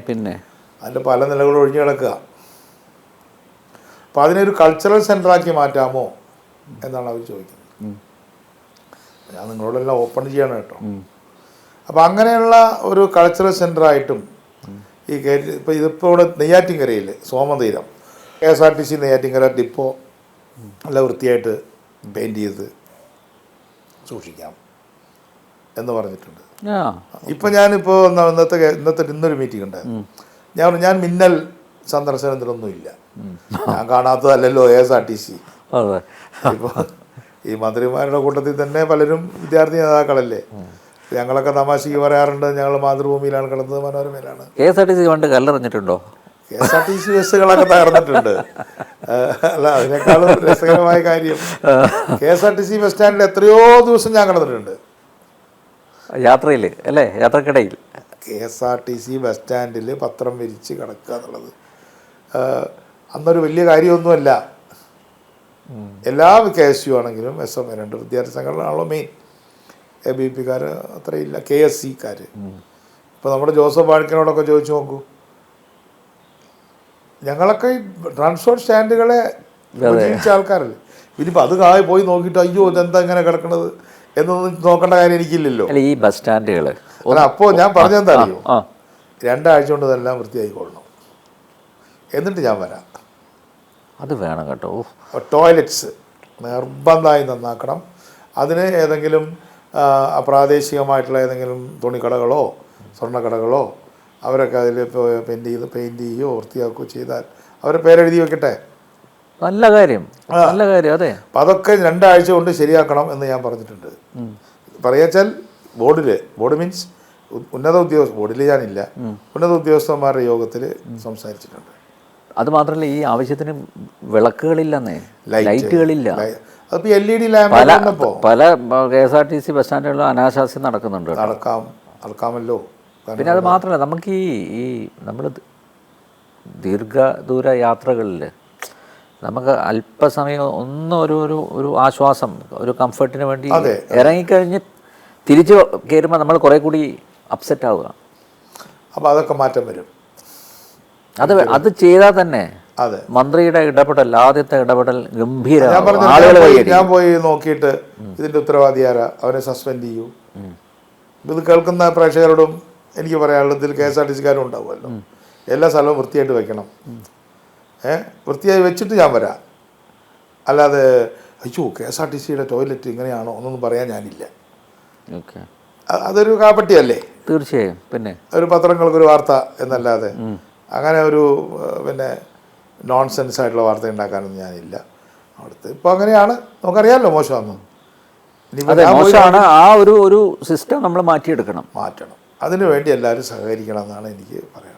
പിന്നെ അതിൻ്റെ പല നിലകളും ഒഴിഞ്ഞു കിടക്കുക. അപ്പോൾ അതിനൊരു കൾച്ചറൽ സെൻ്ററാക്കി മാറ്റാമോ എന്നാണ് അവർ ചോദിക്കുന്നത്. ഞാൻ നിങ്ങളോടെല്ലാം ഓപ്പൺ ചെയ്യണം കേട്ടോ. അപ്പോൾ അങ്ങനെയുള്ള ഒരു കൾച്ചറൽ സെൻ്ററായിട്ടും ഈ ഇപ്പോൾ ഇതിപ്പോൾ ഇവിടെ നെയ്യാറ്റിൻകരയിൽ സോമതീരം KSRTC നെയ്യാറ്റിൻകര ഡിപ്പോ നല്ല വൃത്തിയായിട്ട് പെയിൻറ്റ് ചെയ്ത് സൂക്ഷിക്കാം എന്ന് പറഞ്ഞിട്ടുണ്ട്. ഇപ്പം ഞാനിപ്പോൾ ഇന്നൊരു മീറ്റിംഗ് ഉണ്ടായിരുന്നു. ഞാൻ മിന്നൽ സന്ദർശനത്തിലൊന്നുമില്ല, ഞാൻ കാണാത്തതല്ലല്ലോ KSRTC. ഇപ്പോൾ ഈ മന്ത്രിമാരുടെ കൂട്ടത്തിൽ തന്നെ പലരും വിദ്യാർത്ഥി നേതാക്കളല്ലേ. ഞങ്ങളൊക്കെ തമാശയ്ക്ക് പറയാറുണ്ട്, ഞങ്ങൾ മാതൃഭൂമിയിലാണ് കിടന്നത്, മനോരമയിലാണ്. KSRTC പണ്ട് കല്ലെറിഞ്ഞിട്ടുണ്ടോ? KSRTC ബസ്സുകളൊക്കെ തകർന്നിട്ടുണ്ട്. അല്ല, അതിനേക്കാളും രസകരമായ കാര്യം KSRTC ബസ് സ്റ്റാൻഡിൽ എത്രയോ ദിവസം ഞാൻ കിടന്നിട്ടുണ്ട് യാത്രയിൽ, അല്ലേ, യാത്രക്കിടയിൽ. KSRTC ബസ് സ്റ്റാൻഡിൽ പത്രം വിരിച്ച് കിടക്കുക എന്നുള്ളത് അന്നൊരു വലിയ കാര്യമൊന്നുമല്ല. എല്ലാ KSU ആണെങ്കിലും SMA 2 വിദ്യാർത്ഥി സംഘടനകളാണല്ലോ മെയിൻ. ABP-കാർ അത്രയില്ല, KSC-കാർ. ഇപ്പോൾ നമ്മുടെ ജോസഫ് വാഴക്കനോടൊക്കെ ചോദിച്ചു നോക്കൂ, ഞങ്ങളൊക്കെ ഈ ട്രാൻസ്പോർട്ട് സ്റ്റാൻഡുകളെ ഉപയോഗിച്ച ആൾക്കാരല്ലേ. ഇനിയിപ്പോൾ അത് പോയി നോക്കിയിട്ട് അയ്യോ ഇതെന്താ ഇങ്ങനെ കിടക്കണത് എന്നൊന്നും നോക്കേണ്ട കാര്യം എനിക്കില്ലല്ലോ. ഈ ബസ് സ്റ്റാൻഡുകൾ അല്ല, അപ്പോൾ ഞാൻ പറഞ്ഞെന്താ അറിയോ, 2 ആഴ്ച കൊണ്ട് ഇതെല്ലാം വൃത്തിയായിക്കൊള്ളണം, എന്നിട്ട് ഞാൻ വരാം. അത് വേണം കേട്ടോ. ടോയ്ലറ്റ്സ് നിർബന്ധമായി നന്നാക്കണം. അതിന് ഏതെങ്കിലും പ്രാദേശികമായിട്ടുള്ള ഏതെങ്കിലും തുണിക്കടകളോ സ്വർണ്ണക്കടകളോ അവരൊക്കെ അതിൽ പെയിൻറ്റ് ചെയ്യുകയോ വൃത്തിയാക്കുകയോ ചെയ്താൽ അവരെ പേരെഴുതി വെക്കട്ടെ. നല്ല കാര്യം. അതെ. അപ്പം അതൊക്കെ 2 ആഴ്ച കൊണ്ട് ശരിയാക്കണം എന്ന് ഞാൻ പറഞ്ഞിട്ടുണ്ട്. പറയാച്ചാൽ ബോർഡ് മീൻസ് ഉന്നത ഉദ്യോഗസ്ഥ, ബോർഡിൽ ഞാനില്ല, ഉന്നത ഉദ്യോഗസ്ഥന്മാരുടെ യോഗത്തിൽ സംസാരിച്ചിട്ടുണ്ട്. അത് മാത്രമല്ല, ഈ ആവശ്യത്തിന് വിളക്കുകളില്ലെന്നേ, ലൈറ്റുകളില്ല. അതിപ്പോൾ LED ലാമ്പ് പല KSRTC ബസ് സ്റ്റാൻഡുകളിലും അനാശാസ്യം നടക്കുന്നുണ്ട്. നടക്കാമല്ലോ. പിന്നെ അത് മാത്രമല്ല, നമുക്ക് ഈ നമ്മൾ ദീർഘദൂര യാത്രകളിൽ നമുക്ക് അല്പസമയം ഒന്ന് ഒരു ആശ്വാസം, ഒരു കംഫർട്ടിന് വേണ്ടി അതെ. ഇറങ്ങിക്കഴിഞ്ഞ് തിരിച്ച് കയറുമ്പോൾ നമ്മൾ കുറേ കൂടി അപ്സെറ്റ് ആവുക. അപ്പോൾ അതൊക്കെ മാറ്റം വരും. അത് ചെയ്താൽ തന്നെ അതെ, മന്ത്രിയുടെ ഇടപെടൽ, ആദ്യത്തെ ഇടപെടൽ ഗംഭീര. ഞാൻ പോയി നോക്കിയിട്ട് ഇതിൻ്റെ ഉത്തരവാദി ആരാ, അവനെ സസ്പെൻഡ് ചെയ്യൂ. ഇത് കേൾക്കുന്ന പ്രേക്ഷകരോടും എനിക്ക് പറയാനുള്ളത്, ഇതിൽ KSRTC-കാരും ഉണ്ടാവുമല്ലോ, എല്ലാ സ്ഥലവും വൃത്തിയായിട്ട് വെക്കണം. വൃത്തിയായി വെച്ചിട്ട് ഞാൻ വരാം. അല്ലാതെ അയ്യോ KSRTC-യുടെ ടോയ്ലറ്റ് ഇങ്ങനെയാണോ എന്നൊന്നും പറയാൻ ഞാനില്ല. അതൊരു കാപ്പട്ടിയല്ലേ. തീർച്ചയായും. പിന്നെ ഒരു പത്രങ്ങൾക്കൊരു വാർത്ത എന്നല്ലാതെ അങ്ങനെ ഒരു പിന്നെ നോൺസെൻസ് ആയിട്ടുള്ള വാർത്ത ഉണ്ടാക്കാനൊന്നും ഞാനില്ല. അവിടുത്തെ ഇപ്പോൾ അങ്ങനെയാണ്, നമുക്കറിയാമല്ലോ മോശമാണെന്ന്. മോശമാണ്. ആ ഒരു സിസ്റ്റം നമ്മൾ മാറ്റണം. അതിനു വേണ്ടി എല്ലാവരും സഹകരിക്കണം എന്നാണ് എനിക്ക് പറയാനുള്ളത്.